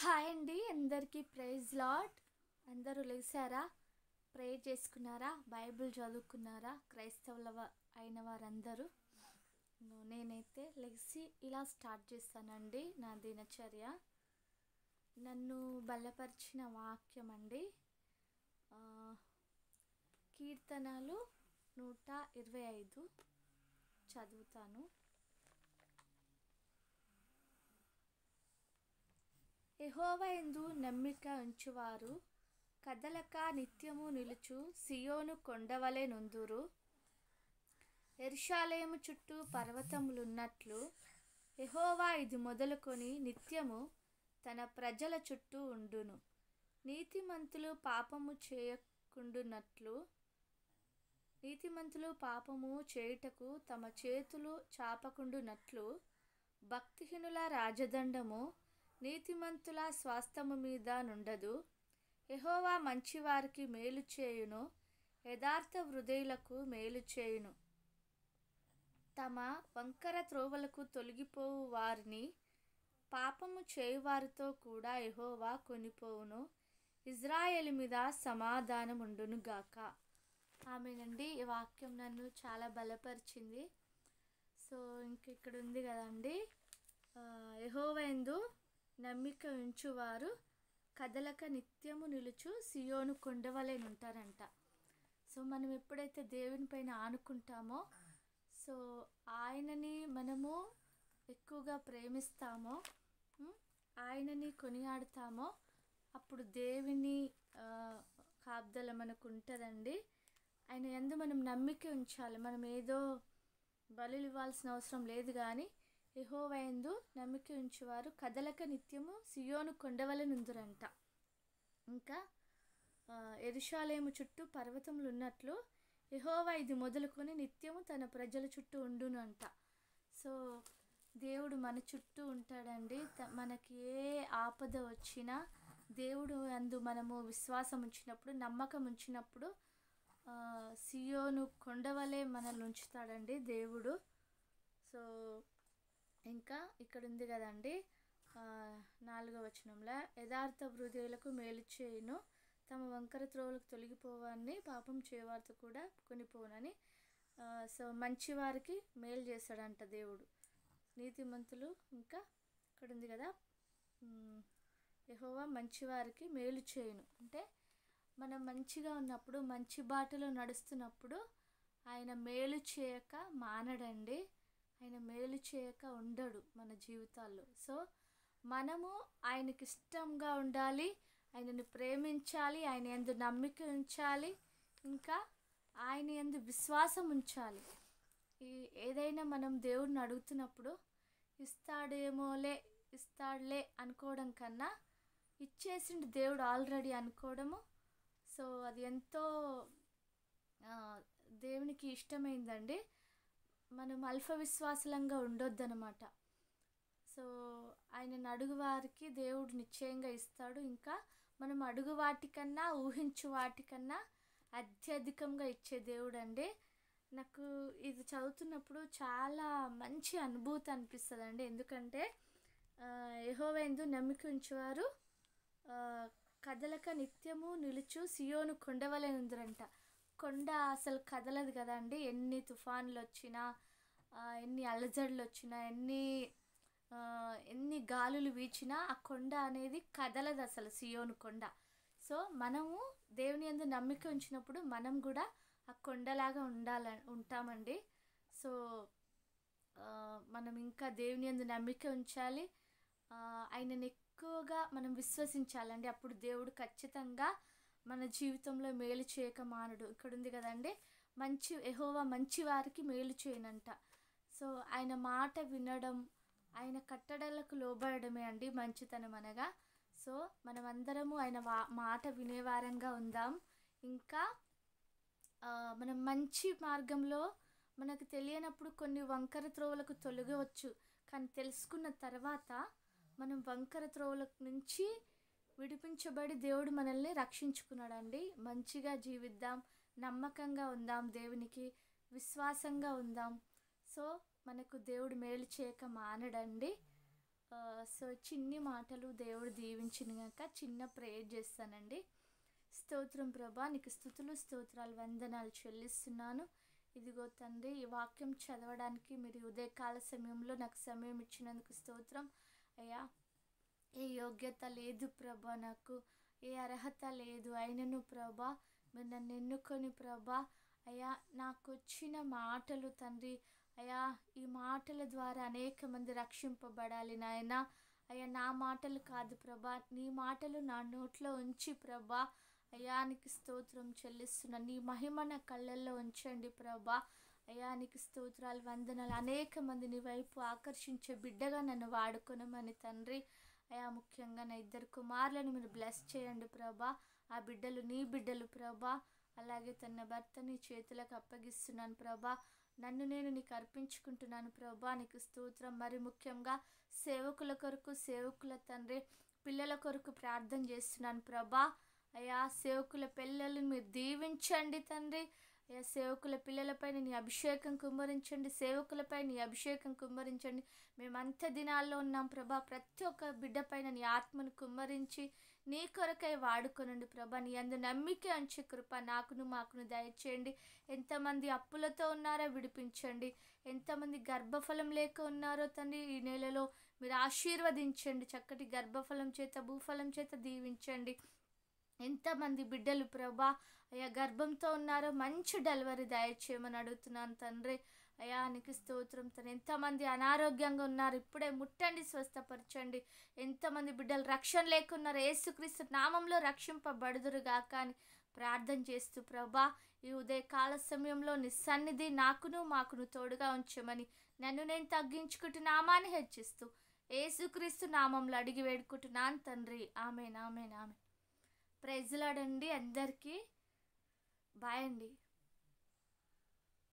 Hi అండి, అందరికీ praise lord. అందరూ లేచారా? ప్రే చేసుకున్నారా? బైబిల్ చదువుకున్నారా? అయిన వారందరూ. నేనైతే లెగ్సి ఇలా స్టార్ట్ చేస్తానండి నా దినచర్య. నన్ను బలపరిచిన వాక్యం అండి, కీర్తనలు 125 చదువుతాను. యెహోవా యందు నమ్మిక ఉంచువారు కదలక నిత్యము నిలుచు సియోను కొండవలె నుందురు. యెరూషలేము చుట్టూ పర్వతములున్నట్లు యెహోవా ఇది మొదలుకొని నిత్యము తన ప్రజల చుట్టూ ఉండును. నీతిమంతులు పాపము చేయుటకు తమ చేతులు చాపకుండునట్లు భక్తిహీనుల రాజదండము నీతిమంతుల స్వాస్థ్యము మీద నుండదు. యెహోవా మంచివారికి మేలు చేయును, యథార్థ హృదయులకు మేలు చేయును. తమ వంకర త్రోవలకు తొలగిపోవు వారిని పాపము చేయువారితో కూడా యెహోవా కొనిపోవును. ఇజ్రాయేలు మీద సమాధానముండునుగాక. ఆమేనండి. ఈ వాక్యం నన్ను చాలా బలపరిచింది. సో ఇక్కడ ఉంది కదండి, యెహోవా యందు నమ్మిక ఉంచువారు కదలక నిత్యము నిలుచు సియోను కొండవలె ఉంటారంట. సో మనం ఎప్పుడైతే దేవుని పైన ఆనుకుంటామో, సో ఆయనని మనము ఎక్కువగా ప్రేమిస్తామో, ఆయనని కొనియాడుతామో, అప్పుడు దేవుని కాపుదల మనకు ఉంటుందండి. ఆయన యందు మనం నమ్మిక ఉంచాలి. మనం ఏదో బలులు ఇవ్వాల్సిన అవసరం లేదు, కానీ యెహోవా యందు నమ్మిక ఉంచువారు కదలక నిత్యము సియోను కొండవలె నుందురంట. ఇంకా యెరూషలేము చుట్టూ పర్వతములు ఉన్నట్లు యెహోవా ఇది మొదలుకొని నిత్యము తన ప్రజల చుట్టూ ఉండును అంట. సో దేవుడు మన చుట్టూ ఉంటాడండి. మనకి ఏ ఆపద వచ్చినా దేవుడు యందు మనము విశ్వాసం ఉంచినప్పుడు, నమ్మకం ఉంచినప్పుడు సియోను కొండవలే మనల్ని ఉంచుతాడండి దేవుడు. సో ఇంకా ఇక్కడ ఉంది కదండి, 4వ వచనంలో యథార్థ హృదయులకు మేలు చేయును, తమ వంకర త్రోవలకు తొలగిపోవాలని పాపం చేయవారితో కూడా కొనిపోనని. సో మంచివారికి మేలు చేస్తాడంట దేవుడు, నీతిమంతులు. ఇంకా ఇక్కడ ఉంది కదా, యెహోవా మంచివారికి మేలు చేయును అంటే మనం మంచిగా ఉన్నప్పుడు, మంచి బాటలో నడుస్తున్నప్పుడు ఆయన మేలు చేయక మానడండి. ఆయన మేలు చేయక ఉండడు మన జీవితాల్లో. సో మనము ఆయనకి ఇష్టంగా ఉండాలి, ఆయనను ప్రేమించాలి, ఆయన యందు నమ్మిక ఉంచాలి, ఇంకా ఆయన యందు విశ్వాసం ఉంచాలి. ఏదైనా మనం దేవుడిని అడుగుతున్నప్పుడు ఇస్తాడులే అనుకోవడం కన్నా ఇచ్చేసిండు దేవుడు ఆల్రెడీ అనుకోవడము, సో అది ఎంతో దేవునికి ఇష్టమైందండి. మనం అల్ప విశ్వాసంగా ఉండొద్దనమాట. సో ఆయనను అడుగు వారికి దేవుడు నిశ్చయంగా ఇస్తాడు. ఇంకా మనం అడుగు వాటికన్నా, ఊహించు వాటికన్నా అత్యధికంగా ఇచ్చే దేవుడు అండి. నాకు ఇది చదువుతున్నప్పుడు చాలా మంచి అనుభూతి అనిపిస్తుంది అండి. ఎందుకంటే యెహోవా యందు నమ్మిక ఉంచువారు కదలక నిత్యము నిలుచు సియోను కొండవలె నుందురంట. కొండ అసలు కదలదు కదండి. ఎన్ని తుఫాన్లు వచ్చినా, ఎన్ని అలజడులు వచ్చినా, ఎన్ని గాలులు వీచినా ఆ కొండ అనేది కదలదు అసలు, సియోను కొండ. సో మనము దేవుని యందు నమ్మిక ఉంచినప్పుడు మనం కూడా ఆ కొండలాగా ఉంటామండి. సో మనం ఇంకా దేవుని యందు నమ్మిక ఉంచాలి, ఆయనని ఎక్కువగా మనం విశ్వసించాలండి. అప్పుడు దేవుడు ఖచ్చితంగా మన జీవితంలో మేలు చేయక మానడు. ఇక్కడ ఉంది కదండి, యెహోవా మంచి వారికి మేలు చేయనంట. సో ఆయన మాట వినడం, ఆయన కట్టడలకు లోబడమే అండి మంచితనం అనగా. సో మనమందరము ఆయన మాట వినేవారంగా ఉందాం. ఇంకా మనం మంచి మార్గంలో, మనకు తెలియనప్పుడు కొన్ని వంకర త్రోవలకు తొలగవచ్చు, కానీ తెలుసుకున్న తర్వాత మనం వంకర త్రోవల నుంచి విడిపించబడి దేవుడు మనల్ని రక్షించుకున్నాడండి. మంచిగా జీవిద్దాం, నమ్మకంగా ఉందాం, దేవునికి విశ్వాసంగా ఉందాం. సో మనకు దేవుడు మేలు చేయక మానడండి. సో చిన్ని మాటలు దేవుడు దీవించిన గాక చిన్న ప్రేయర్ చేస్తానండి. స్తోత్రం ప్రభా, నీకు స్తుతులు స్తోత్రాలు వందనాలు చెల్లిస్తున్నాను. ఇదిగో తండ్రి, ఈ వాక్యం చదవడానికి మీరు ఉదయకాల సమయంలో నాకు సమయం ఇచ్చినందుకు స్తోత్రం అయ్యా. ఏ యోగ్యత లేదు ప్రభా, నాకు ఏ అర్హత లేదు, అయినను ప్రభా మీరు నన్ను ఎన్నుకొని ప్రభా అయ్యా, నాకు వచ్చిన మాటలు తండ్రి అయ్యా, ఈ మాటల ద్వారా అనేక మంది రక్షింపబడాలి నాయన. అయ్యా, నా మాటలు కాదు ప్రభా, నీ మాటలు నా నోట్లో ఉంచి ప్రభా అయ్యా నీకు స్తోత్రం చెల్లిస్తున్నాను. నీ మహిమ నా కళ్ళల్లో ఉంచండి ప్రభా అయ్యా, నీకు స్తోత్రాలు వందనాలు. అనేక మంది నీ వైపు ఆకర్షించే బిడ్డగా నన్ను వాడుకొనమని తండ్రి అయ్యా, ముఖ్యంగా నా 2 కుమారులను మీరు బ్లెస్ చేయండి ప్రభా. ఆ బిడ్డలు నీ బిడ్డలు ప్రభా. అలాగే తన భర్త నీ చేతులకు అప్పగిస్తున్నాను ప్రభా. నన్ను నేను నీకు అర్పించుకుంటున్నాను ప్రభా, నీకు స్తోత్రం. మరి ముఖ్యంగా సేవకుల కొరకు, సేవకుల తండ్రి పిల్లల కొరకు ప్రార్థన చేస్తున్నాను ప్రభా అయ్యా. సేవకుల పిల్లలను మీరు దీవించండి తండ్రి అయ్యా. సేవకుల పిల్లలపైన నీ అభిషేకం కుమ్మరించండి, సేవకులపై నీ అభిషేకం కుమ్మరించండి. మేమంత దినాల్లో ఉన్నాం ప్రభా, ప్రతి ఒక్క బిడ్డ పైన నీ ఆత్మను కుమ్మరించి నీ కొరకై వాడుకొనండి ప్రభా. నీ అందు నమ్మిక ఉంచే కృప నాకును మాకును దయచేయండి. ఎంతమంది అప్పులతో ఉన్నారో విడిపించండి, ఎంతమంది గర్భఫలం లేక ఉన్నారో తండ్రి ఈ నెలలో మీరు ఆశీర్వదించండి. చక్కటి గర్భఫలం చేత, భూఫలం చేత దీవించండి. ఎంతమంది బిడ్డలు ప్రభా అయ్యా గర్భంతో ఉన్నారో మంచి డెలివరీ దయచేయమని అడుగుతున్నాను తండ్రి అయ్యా, నీకు స్తోత్రం. ఎంతమంది అనారోగ్యంగా ఉన్నారు ఇప్పుడే ముట్టండి, స్వస్థపరచండి. ఎంతమంది బిడ్డలు రక్షణ లేకున్నారు, యేసుక్రీస్తు నామంలో రక్షింపబడుదురుగాక అని ప్రార్థన చేస్తూ ప్రభా ఈ ఉదయకాల సమయంలో నీ సన్నిధి నాకును మాకును తోడుగా ఉంచమని నన్ను నేను తగ్గించుకుంటూ నామాన్ని హెచ్చిస్తూ యేసుక్రీస్తు నామంలో అడిగి వేడుకుంటున్నాను తండ్రి. ఆమేన్, ఆమేన్, ఆమేన్. ప్రైజ్ లార్డ్ అండి అందరికీ. బాయ్ అండి.